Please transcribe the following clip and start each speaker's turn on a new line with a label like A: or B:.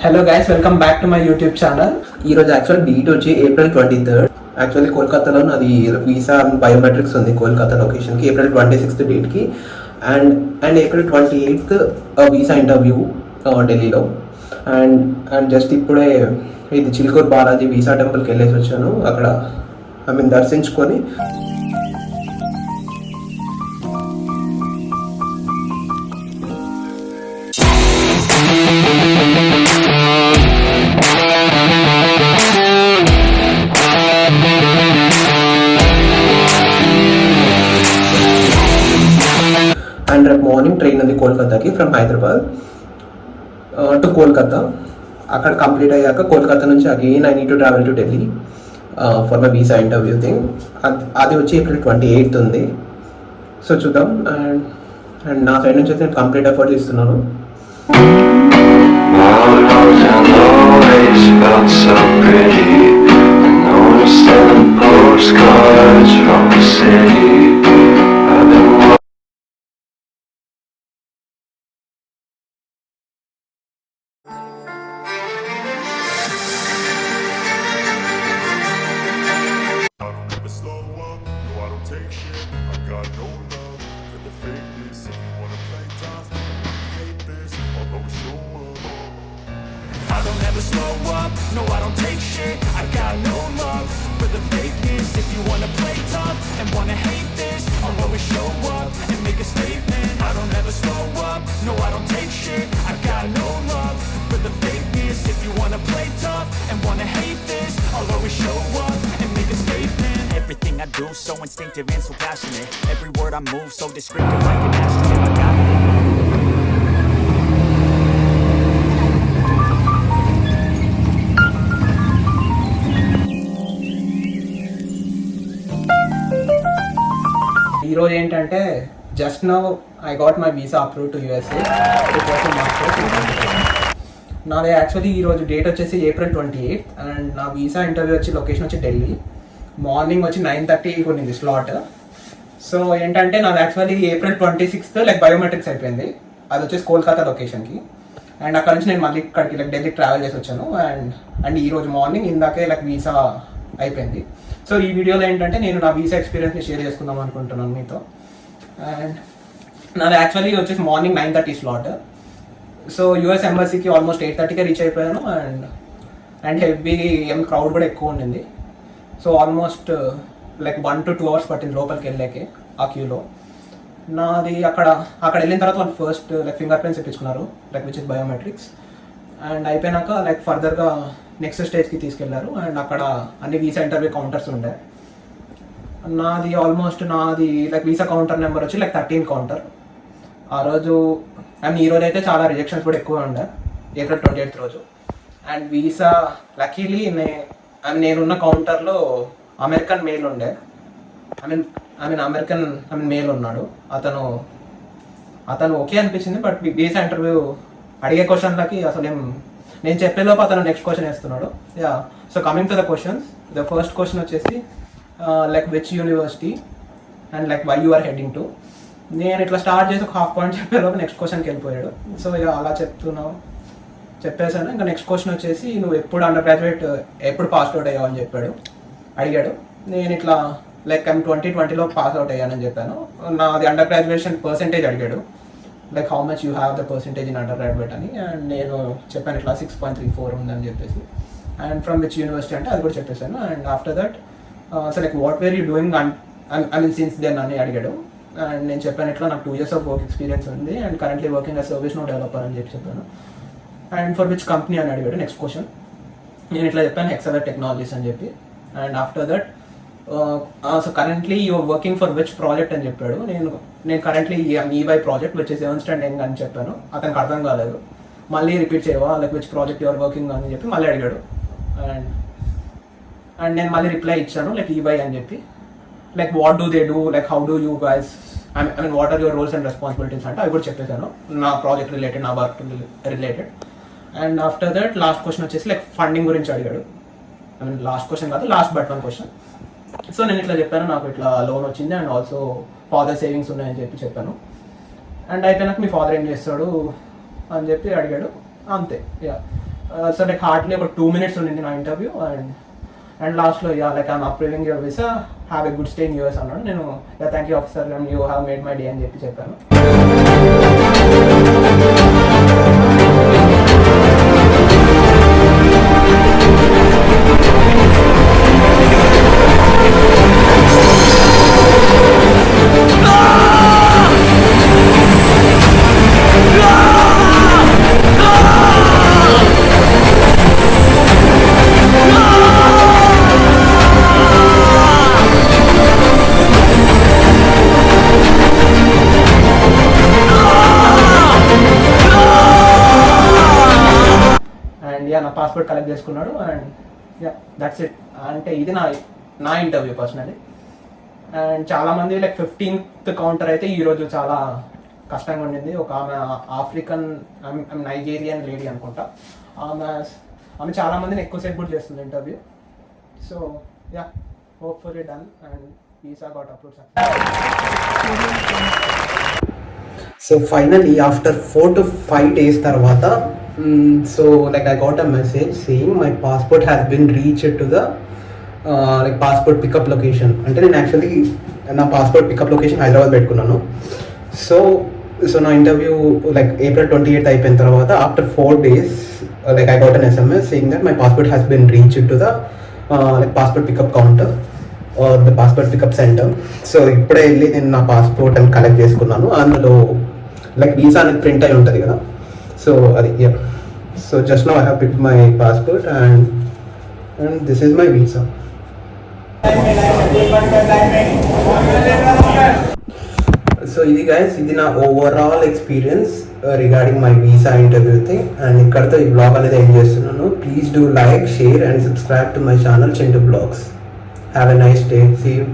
A: Hello guys, welcome back to my YouTube channel.
B: ఈరోజు actual date వచ్చి April 23rd. Actually కోల్కతాలో నాది visa biometrics ఉంది కోల్కతా లొకేషన్కి April 26th డేట్కి. And April 28th visa interview ఢిల్లీలో. అండ్ జస్ట్ ఇప్పుడే ఇది చిల్కూర్ బాలాజీ వీసా టెంపుల్కి వెళ్ళేసి వచ్చాను. అక్కడ దర్శించుకొని అండ్ రేపు మార్నింగ్ ట్రైన్ ఉంది కోల్కతాకి ఫ్రమ్ హైదరాబాద్ టు కోల్కతా. అక్కడ కంప్లీట్ అయ్యాక కోల్కతా నుంచి again I need to travel to Delhi for my visa interview thing. అది వచ్చి April 28th ఉంది. సో చూద్దాం. అండ్ నా సైడ్ నుంచి అయితే నేను కంప్లీట్ ఎఫర్ట్ ఇస్తున్నాను.
C: I don't ever slow up, no I don't take shit. I got no love for the fakeness. If you wanna play tough and wanna hate this, I'll always show up and make a statement. I don't ever slow up, no I don't take shit. I got no love for the fakeness. If you wanna play tough and wanna hate this, I'll always show up and make a statement. Everything I do so instinctive and so passionate. Every word I move so descriptive like an astronaut. I got
A: ఈరోజు ఏంటంటే just now I got my visa approve to USA. నాది actually ఈరోజు date వచ్చేసి April 28th and నా visa interview వచ్చి location వచ్చి Delhi. Morning వచ్చి 9:30 కొన్నింది slot. So ఏంటంటే నాది యాక్చువల్లీ April 26th బయోమెట్రిక్స్ అయిపోయింది. అది వచ్చేసి కోల్కతా లొకేషన్కి. అండ్ అక్కడ నుంచి నేను మళ్ళీ ఇక్కడికి ఢిల్లీకి ట్రావెల్ చేసి వచ్చాను. అండ్ ఈరోజు మార్నింగ్ ఇందాకే వీసా అయిపోయింది. సో ఈ వీడియోలో ఏంటంటే నేను నా వీసా ఎక్స్పీరియన్స్ని షేర్ చేసుకుందాం అనుకుంటున్నాను మీతో. అండ్ నాది యాక్చువల్లీ వచ్చేసి మార్నింగ్ 9:30 స్లాట్. సో US ఎంబసీకి ఆల్మోస్ట్ 8:30కే రీచ్ అయిపోయాను. అండ్ హెవీ క్రౌడ్ కూడా ఎక్కువ ఉండింది. సో ఆల్మోస్ట్ 1 to 2 hours పట్టింది లోపలికి వెళ్ళాకే ఆ క్యూలో. నాది అక్కడ వెళ్ళిన తర్వాత వాళ్ళు ఫస్ట్ ఫింగర్ ప్రింట్స్ ఇప్పించుకున్నారు విచ్ ఇస్ బయోమెట్రిక్స్. అండ్ అయిపోయినాక ఫర్దర్గా నెక్స్ట్ స్టేజ్కి తీసుకెళ్లారు. అండ్ అక్కడ అన్ని వీసా ఇంటర్వ్యూ కౌంటర్స్ ఉండే. నాది వీసా కౌంటర్ నెంబర్ వచ్చి 13 కౌంటర్ ఆ రోజు. అండ్ ఈ రోజు అయితే చాలా రిజెక్షన్స్ కూడా ఎక్కువ ఉండే April 28th రోజు. అండ్ వీసా లక్కీలీ నేనున్న కౌంటర్లో అమెరికన్ మేల్ ఉండే. అమెరికన్ మేల్ ఉన్నాడు. అతను ఓకే అనిపించింది. బట్ వీసా ఇంటర్వ్యూ అడిగే క్వశ్చన్లకి అసలు నేను చెప్పేలోపు అతను నెక్స్ట్ క్వశ్చన్ వేస్తున్నాడు. Yeah, so coming to the questions. The first question వచ్చేసి which university and why you are heading to. నేను ఇట్లా స్టార్ట్ చేసి ఒక ½ పాయింట్ చెప్పేలోపు నెక్స్ట్ క్వశ్చన్కి వెళ్ళిపోయాడు. సో ఇక అలా చెప్పేశాను. ఇంకా నెక్స్ట్ క్వశ్చన్ వచ్చేసి నువ్వు ఎప్పుడు అండర్ గ్రాడ్యుయేట్ ఎప్పుడు పాస్ అవుట్ అయ్యావు అని అడిగాడు. నేను ఇట్లా 2020లో పాస్ అవుట్ అయ్యానని చెప్పాను. నాది అండర్ గ్రాడ్యుయేషన్ పర్సెంటేజ్ అడిగాడు. How much you have the percentage in under graduate అని. అండ్ నేను చెప్పాను ఇట్లా 6.34 ఉందని చెప్పేసి. అండ్ ఫ్రమ్ విచ్ యూనివర్సిటీ అంటే అది కూడా చెప్పేశాను. And after that so what were you doing since then అని అడిగాడు. అండ్ నేను చెప్పాను ఇట్లా నాకు 2 years ఆఫ్ వర్క్ ఎక్స్పీరియన్స్ ఉంది and currently working as ServiceNow developer అని చెప్పాను. అండ్ ఫర్ విచ్ కంపెనీ అని అడిగాడు నెక్స్ట్ క్వశ్చన్. నేను ఇట్లా చెప్పాను హెక్సావేర్ టెక్నాలజీస్ అని చెప్పి. And after that so currently you're working for which project అని చెప్పాడు. నేను currently EY project which is Ernst and Young అని చెప్పాను. అతనికి అర్థం కాలేదు. మళ్ళీ రిపీట్ చేయవా విచ్ ప్రాజెక్ట్ యూఆర్ వర్కింగ్ అని చెప్పి మళ్ళీ అడిగాడు. అండ్ నేను మళ్ళీ రిప్లై ఇచ్చాను EY అని చెప్పి. What do they do how do you guys what are your roles and responsibilities అంటే అవి కూడా చెప్పేశాను. నా ప్రాజెక్ట్ రిలేటెడ్, నా work related. And after that last question వచ్చేసి ఫండింగ్ గురించి అడిగాడు. లాస్ట్ క్వశ్చన్ కాదు, లాస్ట్ బట్ 1 క్వశ్చన్. సో నేను ఇట్లా చెప్పాను నాకు ఇట్లా లోన్ వచ్చింది అండ్ ఆల్సో ఫాదర్ సేవింగ్స్ ఉన్నాయని చెప్పాను. అండ్ అయిపోయినాక మీ ఫాదర్ ఏం చేస్తాడు అని చెప్పి అడిగాడు. అంతే. యా, సో లైక్ హార్డ్లీ ఒక 2 minutes ఉండింది నా ఇంటర్వ్యూ. అండ్ లాస్ట్లో like I'm approving your visa, have a good stay in US అన్నాడు. నేను thank you officer, you have made my day అని చెప్పాను. నా పాస్పోర్ట్ కలెక్ట్ చేసుకున్నాడు. And that's it. అంటే ఇది నా ఇంటర్వ్యూ పర్సనలీ. అండ్ చాలామంది లైక్ 15th కౌంటర్ అయితే ఈరోజు చాలా కష్టంగా ఉండింది. ఒక ఆమె ఆఫ్రికన్ నైజీరియన్ లేడీ అనుకుంటా. ఆమె చాలా మందిని ఎక్కువసేపు కూడా చేస్తుంది interview. So hopefully done and visa got approved.
B: So finally, after 4 to 5 days tarvata, so like I got a message saying my passport has been reached to the like passport pickup location. Ante నేను actually నా passport pickup location Hyderabad పెట్టుకున్నాను. So నా interview like April 28th అయిపోయిన తర్వాత after 4 days like I got an SMS saying that my passport has been reached to the like passport pickup counter or the passport pickup center. So ఇప్పుడే వెళ్ళి నేను నా passport అని collect చేసుకున్నాను. అందులో like visa అనేది ప్రింట్ అయి ఉంటుంది కదా, సో అది so just now I have picked my passport and this is my visa. So ఇది గైస్, ఇది నా overall experience regarding my visa interview thing. And ఇక్కడతో ఈ బ్లాగ్ అనేది ఏం చేస్తున్నాను. Please do like, share and subscribe to my channel Chintu blogs. Have a nice day. See you.